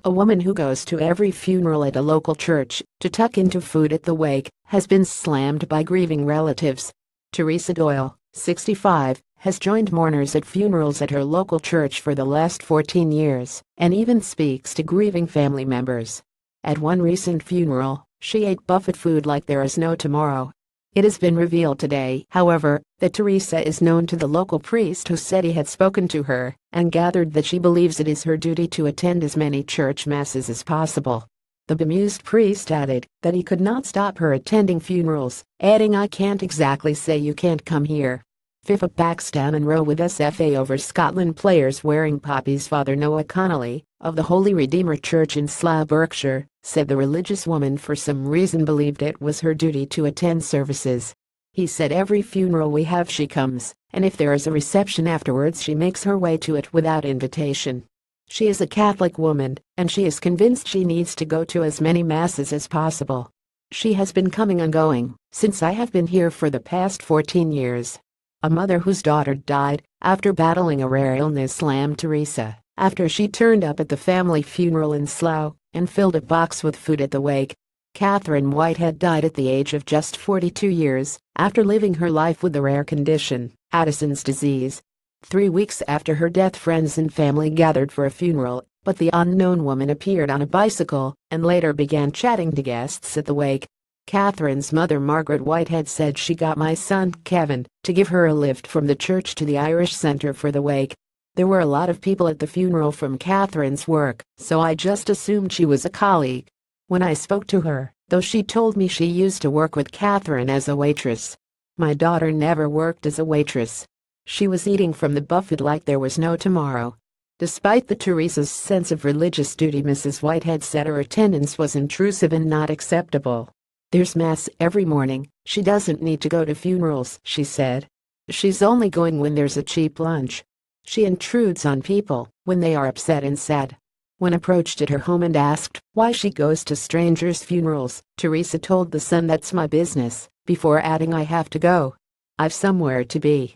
A woman who goes to every funeral at a local church to tuck into food at the wake has been slammed by grieving relatives. Teresa Doyle, 65, has joined mourners at funerals at her local church for the last 14 years and even speaks to grieving family members. At one recent funeral, she ate buffet food like there is no tomorrow. It has been revealed today, however, that Teresa is known to the local priest who said he had spoken to her and gathered that she believes it is her duty to attend as many church masses as possible. The bemused priest added that he could not stop her attending funerals, adding, "I can't exactly say you can't come here." FIFA backs down in row with SFA over Scotland players wearing poppies. Father Noah Connolly, of the Holy Redeemer Church in Slough, Berkshire, said the religious woman for some reason believed it was her duty to attend services. He said every funeral we have she comes, and if there is a reception afterwards she makes her way to it without invitation. She is a Catholic woman, and she is convinced she needs to go to as many masses as possible. She has been coming and going since I have been here for the past 14 years. A mother whose daughter died after battling a rare illness slammed Teresa after she turned up at the family funeral in Slough and filled a box with food at the wake. Catherine Whitehead died at the age of just 42 years after living her life with the rare condition, Addison's disease. 3 weeks after her death, friends and family gathered for a funeral, but the unknown woman appeared on a bicycle and later began chatting to guests at the wake. Catherine's mother, Margaret Whitehead, said, "She got my son, Kevin, to give her a lift from the church to the Irish Centre for the wake. There were a lot of people at the funeral from Catherine's work, so I just assumed she was a colleague. When I spoke to her, though, she told me she used to work with Catherine as a waitress. My daughter never worked as a waitress. She was eating from the buffet like there was no tomorrow." Despite the Teresa's sense of religious duty, Mrs. Whitehead said her attendance was intrusive and not acceptable. "There's mass every morning. She doesn't need to go to funerals," she said. "She's only going when there's a cheap lunch. She intrudes on people when they are upset and sad." When approached at her home and asked why she goes to strangers' funerals, Teresa told The Sun, "That's my business," before adding, "I have to go. I've somewhere to be."